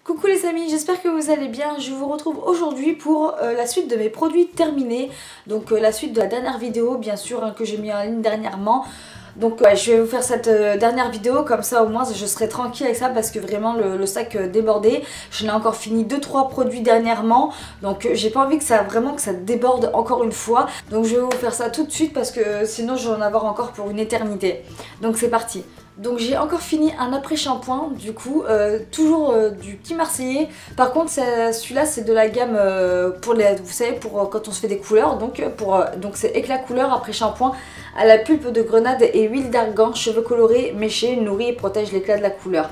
Coucou les amis, j'espère que vous allez bien. Je vous retrouve aujourd'hui pour la suite de mes produits terminés. Donc la suite de la dernière vidéo bien sûr que j'ai mis en ligne dernièrement. Donc je vais vous faire cette dernière vidéo, comme ça au moins je serai tranquille avec ça parce que vraiment le sac débordait. Je n'ai encore fini 2-3 produits dernièrement, donc j'ai pas envie que ça déborde encore une fois. Donc je vais vous faire ça tout de suite parce que sinon je vais en avoir encore pour une éternité. Donc c'est parti. Donc j'ai encore fini un après-shampoing du coup, toujours du petit Marseillais. Par contre celui-là c'est de la gamme pour les, vous savez, pour quand on se fait des couleurs. Donc c'est éclat couleur après-shampoing à la pulpe de grenade et huile d'argan, cheveux colorés, méchés, nourrit et protège l'éclat de la couleur.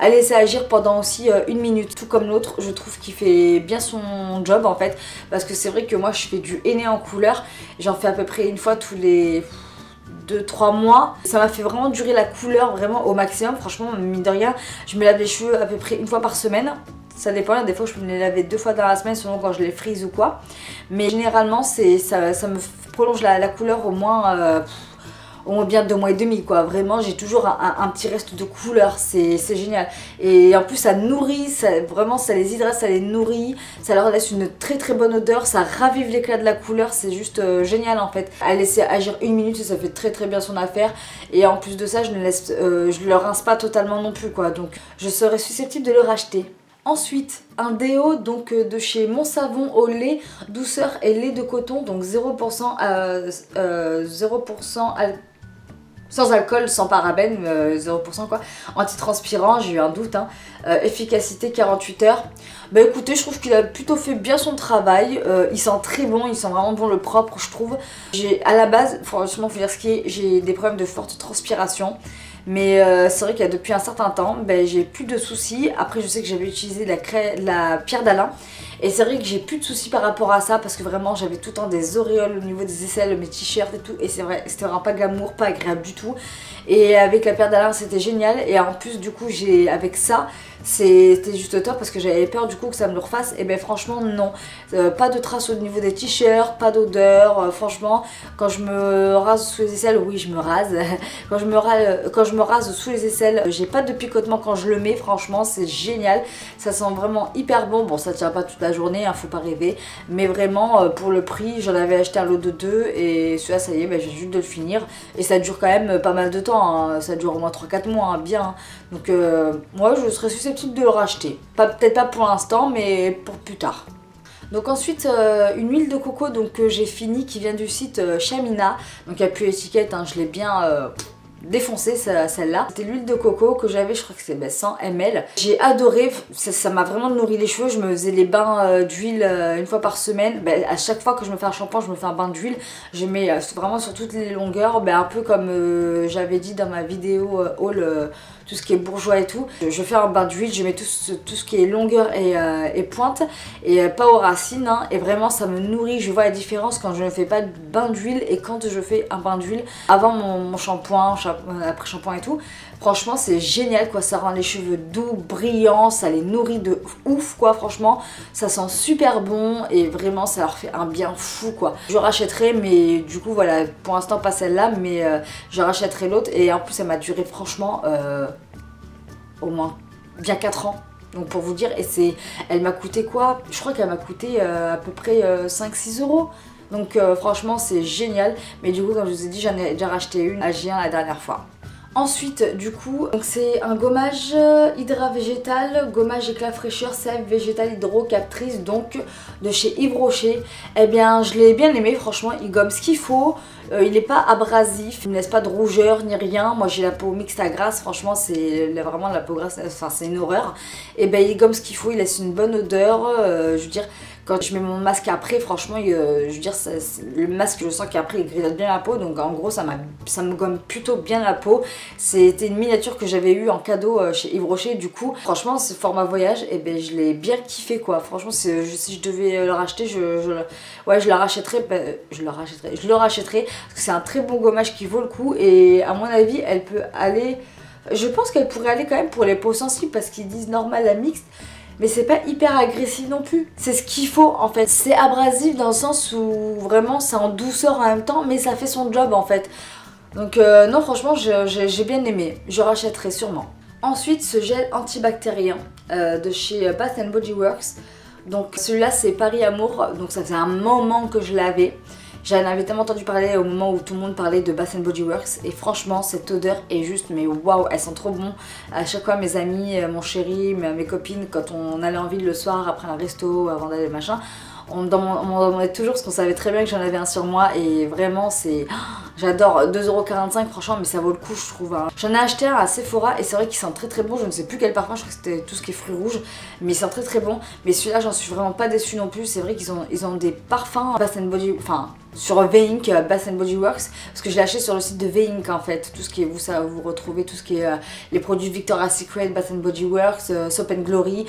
À laisser agir pendant aussi 1 minute, tout comme l'autre. Je trouve qu'il fait bien son job en fait, parce que c'est vrai que moi je fais du henné en couleur. J'en fais à peu près une fois tous les 2-3 mois. Ça m'a fait vraiment durer la couleur vraiment au maximum. Franchement, mine de rien, je me lave les cheveux à peu près une fois par semaine. Ça dépend, des fois je peux me les laver 2 fois dans la semaine selon quand je les frise ou quoi. Mais généralement ça me prolonge la couleur au moins bien 2 mois et demi quoi. Vraiment j'ai toujours un petit reste de couleur, c'est génial. Et en plus ça nourrit, vraiment ça les hydrate, ça les nourrit, ça leur laisse une très très bonne odeur, ça ravive l'éclat de la couleur, c'est juste génial en fait. À laisser agir 1 minute et ça fait très très bien son affaire. Et en plus de ça je le rince pas totalement non plus quoi, donc je serais susceptible de le racheter. Ensuite, un déo donc de chez Mon Savon au lait, douceur et lait de coton, donc 0% sans alcool, sans parabènes, 0% quoi, antitranspirant, j'ai eu un doute, hein. Efficacité 48 heures. Bah écoutez, je trouve qu'il a plutôt fait bien son travail, il sent très bon, il sent vraiment bon le propre je trouve. À la base, franchement faut dire ce qui est, j'ai des problèmes de forte transpiration. Mais c'est vrai qu'il y a depuis un certain temps, j'ai plus de soucis. Après je sais que j'avais utilisé la pierre d'Alain. Et c'est vrai que j'ai plus de soucis par rapport à ça parce que vraiment j'avais tout le temps des auréoles au niveau des aisselles, mes t-shirts et tout. Et c'est vrai, c'était vraiment pas glamour, pas agréable du tout. Et avec la pierre d'Alain c'était génial. Et en plus du coup avec ça, c'était juste top parce que j'avais peur du coup que ça me le refasse. Et ben franchement non, pas de traces au niveau des t-shirts, pas d'odeur. Franchement quand je me rase sous les aisselles, oui je me rase. quand je me rase sous les aisselles, j'ai pas de picotement quand je le mets. Franchement c'est génial, ça sent vraiment hyper bon. Bon ça tient pas toute la journée, hein, faut pas rêver. Mais vraiment pour le prix, j'en avais acheté un lot de 2 et celui-là ça y est, j'ai juste de le finir. Et ça dure quand même pas mal de temps, hein. Ça dure au moins 3-4 mois, hein, bien. Donc moi je serais susceptible de le racheter. Peut-être pas pour l'instant, mais pour plus tard. Donc ensuite une huile de coco donc, que j'ai fini qui vient du site Chamina. Donc il n'y a plus l'étiquette, hein, je l'ai bien défoncée celle-là. C'était l'huile de coco que j'avais, je crois que c'est 100 ml. J'ai adoré, ça m'a vraiment nourri les cheveux. Je me faisais les bains d'huile une fois par semaine. À chaque fois que je me fais un shampoing, je me fais un bain d'huile. Je mets vraiment sur toutes les longueurs, un peu comme j'avais dit dans ma vidéo haul. Tout ce qui est bourgeois et tout, je fais un bain d'huile, je mets tout ce qui est longueur et pointe et pas aux racines, hein, et vraiment ça me nourrit. Je vois la différence quand je ne fais pas de bain d'huile et quand je fais un bain d'huile avant mon shampoing, après shampoing et tout. Franchement c'est génial quoi, ça rend les cheveux doux, brillants, ça les nourrit de ouf quoi, franchement ça sent super bon et vraiment ça leur fait un bien fou quoi. Je rachèterai, mais du coup voilà, pour l'instant pas celle-là, mais je rachèterai l'autre. Et en plus elle m'a duré franchement au moins bien 4 ans. Donc pour vous dire, et elle m'a coûté quoi? Je crois qu'elle m'a coûté à peu près 5-6 euros. Donc franchement c'est génial. Mais du coup comme je vous ai dit, j'en ai déjà racheté une à J1 la dernière fois. Ensuite du coup c'est un gommage hydra végétal, gommage éclat fraîcheur sève végétal hydrocaptrice, donc de chez Yves Rocher. Eh bien je l'ai bien aimé, franchement il gomme ce qu'il faut. Il n'est pas abrasif, il ne laisse pas de rougeur ni rien. Moi j'ai la peau mixte à grasse, franchement c'est vraiment la peau grasse, enfin c'est une horreur. Et ben il gomme ce qu'il faut, il laisse une bonne odeur, je veux dire. Quand je mets mon masque après, franchement, je veux dire, le masque, je sens qu'après il grignote bien la peau. Donc en gros, ça me gomme plutôt bien la peau. C'était une miniature que j'avais eue en cadeau chez Yves Rocher. Du coup, franchement, ce format voyage, et ben, je l'ai bien kiffé quoi. Franchement, si je devais le racheter, je le rachèterais. Je le rachèterais parce que c'est un très bon gommage qui vaut le coup. Et à mon avis, elle peut aller... Je pense qu'elle pourrait aller quand même pour les peaux sensibles parce qu'ils disent normal à mixte. Mais c'est pas hyper agressif non plus. C'est ce qu'il faut en fait. C'est abrasif dans le sens où vraiment c'est en douceur en même temps, mais ça fait son job en fait. Donc non franchement j'ai bien aimé. Je rachèterai sûrement. Ensuite, ce gel antibactérien de chez Bath Body Works. Donc celui-là c'est Paris Amour, donc ça faisait un moment que je l'avais. J'en avais tellement entendu parler au moment où tout le monde parlait de Bath Body Works et franchement cette odeur est juste mais waouh, elle sent trop bon. À chaque fois mes amis, mon chéri, mes copines, quand on allait en ville le soir après un resto, avant d'aller machin, on m'en demandait toujours parce qu'on savait très bien que j'en avais un sur moi et vraiment c'est... J'adore, 2,45€ franchement mais ça vaut le coup je trouve. Hein. J'en ai acheté un à Sephora et c'est vrai qu'il sent très très bon, je ne sais plus quel parfum, je crois que c'était tout ce qui est fruits rouges, mais il sent très très bon. Mais celui-là j'en suis vraiment pas déçue non plus, c'est vrai qu'ils ont des parfums Bath Body, enfin sur V-Ink, Bath Body Works, parce que je l'ai acheté sur le site de V-Ink en fait, tout ce qui est, vous retrouvez tout ce qui est les produits Victoria's Secret, Bath Body Works, Soap and Glory,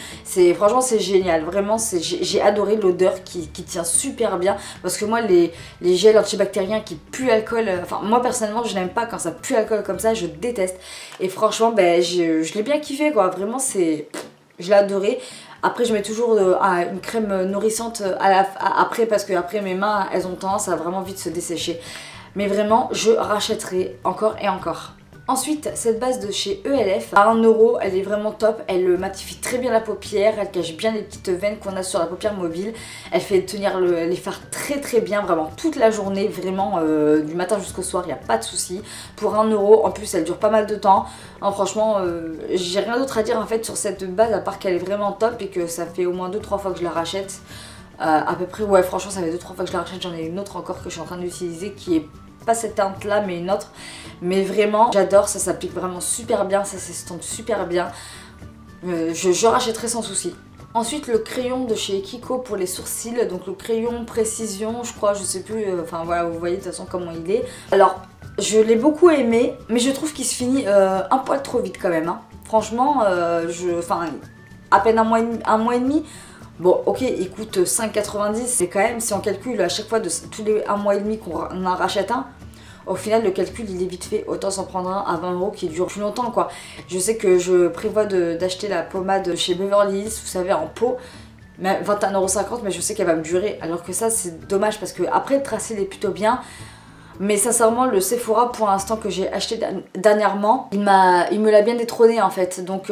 franchement c'est génial, vraiment j'ai adoré l'odeur qui tient super bien, parce que moi les gels antibactériens qui puent l'alcool, enfin moi personnellement je n'aime pas quand ça pue l'alcool comme ça, je déteste, et franchement ben, je l'ai bien kiffé quoi, vraiment je l'ai adoré. Après je mets toujours une crème nourrissante après parce que après mes mains elles ont tendance à vraiment vite se dessécher. Mais vraiment je rachèterai encore et encore. Ensuite, cette base de chez ELF, à 1€, elle est vraiment top, elle matifie très bien la paupière, elle cache bien les petites veines qu'on a sur la paupière mobile, elle fait tenir les fards très très bien, vraiment toute la journée, vraiment du matin jusqu'au soir, il n'y a pas de souci. Pour 1€, en plus elle dure pas mal de temps, hein, franchement j'ai rien d'autre à dire en fait sur cette base à part qu'elle est vraiment top et que ça fait au moins 2-3 fois que je la rachète. À peu près, ouais franchement ça fait 2-3 fois que je la rachète, j'en ai une autre encore que je suis en train d'utiliser qui est pas cette teinte là mais une autre, mais vraiment j'adore, ça s'applique vraiment super bien, ça s'estompe super bien, je rachèterai sans souci. Ensuite le crayon de chez Kiko pour les sourcils, donc le crayon précision je crois, je sais plus, enfin voilà vous voyez de toute façon comment il est. Alors je l'ai beaucoup aimé mais je trouve qu'il se finit un poil trop vite quand même, hein. Franchement à peine un mois et demi. Bon ok il coûte 5,90€, c'est quand même si on calcule à chaque fois de tous les 1 mois et demi qu'on en rachète un, au final le calcul il est vite fait, autant s'en prendre un à 20€ qui dure plus longtemps quoi. Je sais que je prévois d'acheter la pommade chez Beverly Hills, vous savez en pot, mais 21,50€, mais je sais qu'elle va me durer, alors que ça c'est dommage parce que après le tracé il est plutôt bien. Mais sincèrement le Sephora pour l'instant que j'ai acheté dernièrement, il me l'a bien détrôné en fait. Donc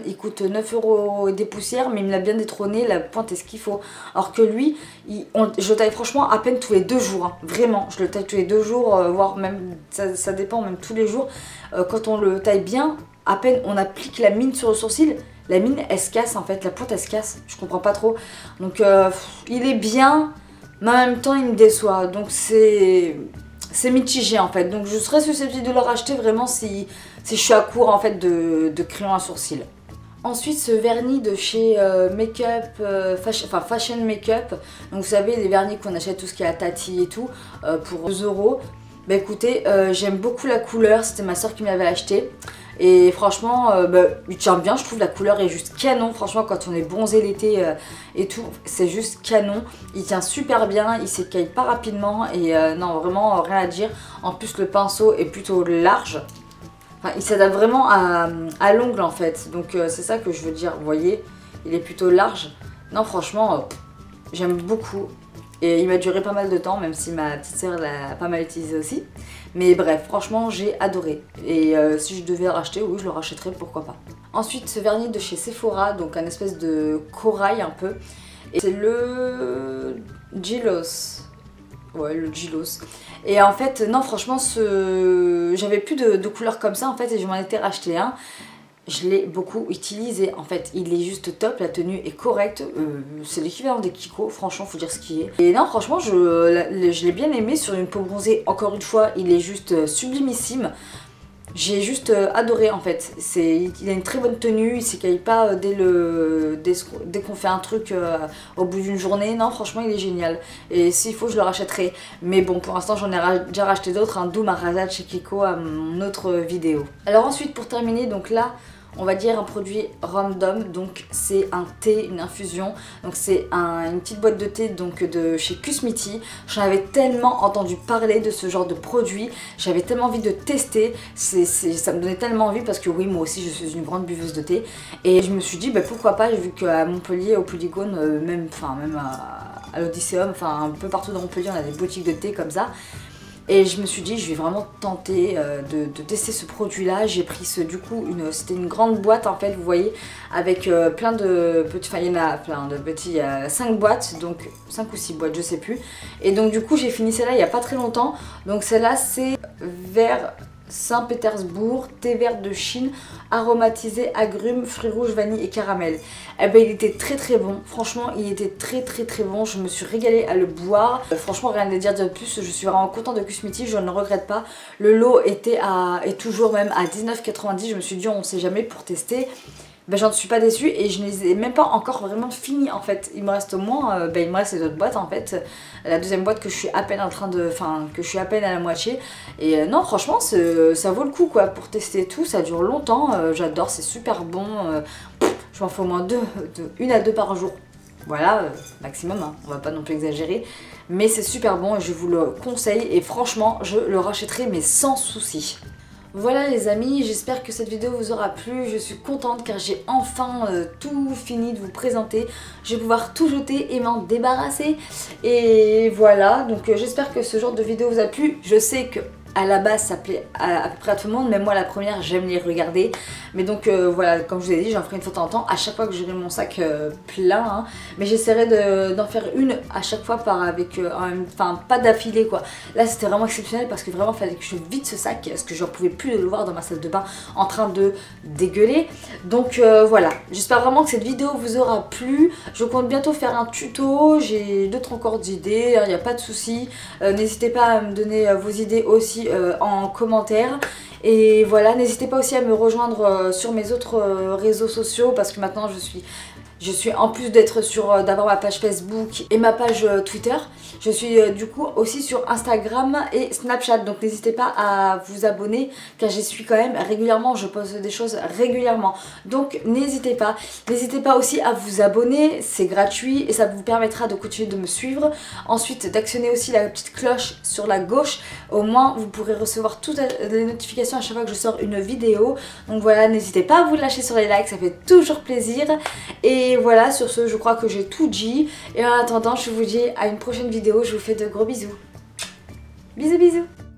il coûte 9€ et des poussières mais il me l'a bien détrôné, la pointe est ce qu'il faut. Alors que lui, je le taille franchement à peine tous les 2 jours, hein. Vraiment, je le taille tous les 2 jours, voire même, ça dépend, même tous les jours. Quand on le taille bien, à peine on applique la mine sur le sourcil, la mine elle se casse en fait, la pointe elle se casse, je comprends pas trop. Donc il est bien, mais en même temps il me déçoit, donc c'est mitigé en fait, donc je serais susceptible de le racheter vraiment si je suis à court en fait de crayon à sourcils. Ensuite ce vernis de chez Fashion Makeup, donc vous savez les vernis qu'on achète tout ce qui est à Tati et tout pour 2€. Bah écoutez, j'aime beaucoup la couleur, c'était ma soeur qui m'avait acheté. Et franchement, il tient bien, je trouve la couleur est juste canon. Franchement, quand on est bronzé l'été et tout, c'est juste canon. Il tient super bien, il s'écaille pas rapidement et non, vraiment rien à dire. En plus, le pinceau est plutôt large. Enfin, il s'adapte vraiment à l'ongle en fait. Donc c'est ça que je veux dire, vous voyez, il est plutôt large. Non, franchement, j'aime beaucoup. Et il m'a duré pas mal de temps, même si ma petite sœur l'a pas mal utilisé aussi. Mais bref, franchement, j'ai adoré. Et si je devais le racheter, oui, je le rachèterais, pourquoi pas. Ensuite, ce vernis de chez Sephora, donc un espèce de corail un peu. Et c'est le Gilos. Ouais, le Gilos. Et en fait, non, franchement, j'avais plus de couleurs comme ça, en fait, et je m'en étais racheté un. Je l'ai beaucoup utilisé, en fait il est juste top, la tenue est correcte, c'est l'équivalent des Kiko, franchement faut dire ce qui est. Et non franchement je l'ai bien aimé sur une peau bronzée, encore une fois il est juste sublimissime. J'ai juste adoré en fait, il a une très bonne tenue, il s'écaille pas dès qu'on fait un truc au bout d'une journée, non franchement il est génial. Et s'il faut je le rachèterai, mais bon pour l'instant j'en ai déjà racheté d'autres, un d'où ma rasade chez Kiko à mon autre vidéo. Alors ensuite pour terminer, donc là on va dire un produit random, donc c'est un thé, une infusion, donc c'est une petite boîte de thé donc de chez Kusmiti. J'en avais tellement entendu parler de ce genre de produit, j'avais tellement envie de tester, ça me donnait tellement envie parce que oui moi aussi je suis une grande buveuse de thé et je me suis dit bah, pourquoi pas, vu qu'à Montpellier, au Polygone, même à l'Odysseum, enfin un peu partout dans Montpellier on a des boutiques de thé comme ça. Et je me suis dit, je vais vraiment tenter de tester ce produit-là. J'ai pris du coup, c'était une grande boîte en fait, vous voyez, avec plein de petits, enfin il y en a plein de petits, 5 boîtes, donc 5 ou 6 boîtes, je sais plus. Et donc du coup, j'ai fini celle-là il n'y a pas très longtemps. Donc celle-là, c'est vers Saint-Pétersbourg, thé vert de Chine, aromatisé, agrumes, fruits rouges, vanille et caramel. Eh ben il était très très bon, franchement il était très bon, je me suis régalée à le boire. Franchement rien à dire de plus, je suis vraiment contente de Cosmeti, je ne regrette pas. Le lot est toujours même à 19,90, je me suis dit on sait jamais pour tester. Ben, j'en suis pas déçue et je ne les ai même pas encore vraiment fini en fait. Il me reste au moins, il me reste les autres boîtes en fait. La deuxième boîte que je suis à peine en train de, que je suis à peine à la moitié. Et non franchement ça vaut le coup quoi pour tester tout, ça dure longtemps, j'adore, c'est super bon. Je m'en fais au moins 1 à 2 par jour. Voilà, maximum, hein. On va pas non plus exagérer. Mais c'est super bon et je vous le conseille et franchement je le rachèterai mais sans souci. Voilà les amis, j'espère que cette vidéo vous aura plu, je suis contente car j'ai enfin tout fini de vous présenter. Je vais pouvoir tout jeter et m'en débarrasser. Et voilà, donc j'espère que ce genre de vidéo vous a plu. Je sais que à la base ça plaît à peu près à tout le monde, mais moi la première j'aime les regarder. Mais donc voilà, comme je vous ai dit, j'en ferai une fois de temps en temps à chaque fois que j'aurai mon sac plein, hein. Mais j'essaierai d'en faire une à chaque fois pas d'affilée quoi. Là c'était vraiment exceptionnel parce que vraiment il fallait que je vide ce sac parce que je ne pouvais plus le voir dans ma salle de bain en train de dégueuler. Donc voilà, j'espère vraiment que cette vidéo vous aura plu. Je compte bientôt faire un tuto, j'ai d'autres encore d'idées, il n'y a pas de souci. N'hésitez pas à me donner vos idées aussi en commentaire. Et voilà, n'hésitez pas aussi à me rejoindre sur mes autres réseaux sociaux parce que maintenant je suis en plus d'avoir ma page Facebook et ma page Twitter, je suis du coup aussi sur Instagram et Snapchat. Donc n'hésitez pas à vous abonner car j'y suis quand même régulièrement, je poste des choses régulièrement. Donc n'hésitez pas. N'hésitez pas aussi à vous abonner, c'est gratuit et ça vous permettra de continuer de me suivre. Ensuite d'actionner aussi la petite cloche sur la gauche, au moins vous pourrez recevoir toutes les notifications à chaque fois que je sors une vidéo. Donc voilà, n'hésitez pas à vous lâcher sur les likes, ça fait toujours plaisir. Et voilà, sur ce, je crois que j'ai tout dit. Et en attendant, je vous dis à une prochaine vidéo. Je vous fais de gros bisous. Bisous, bisous.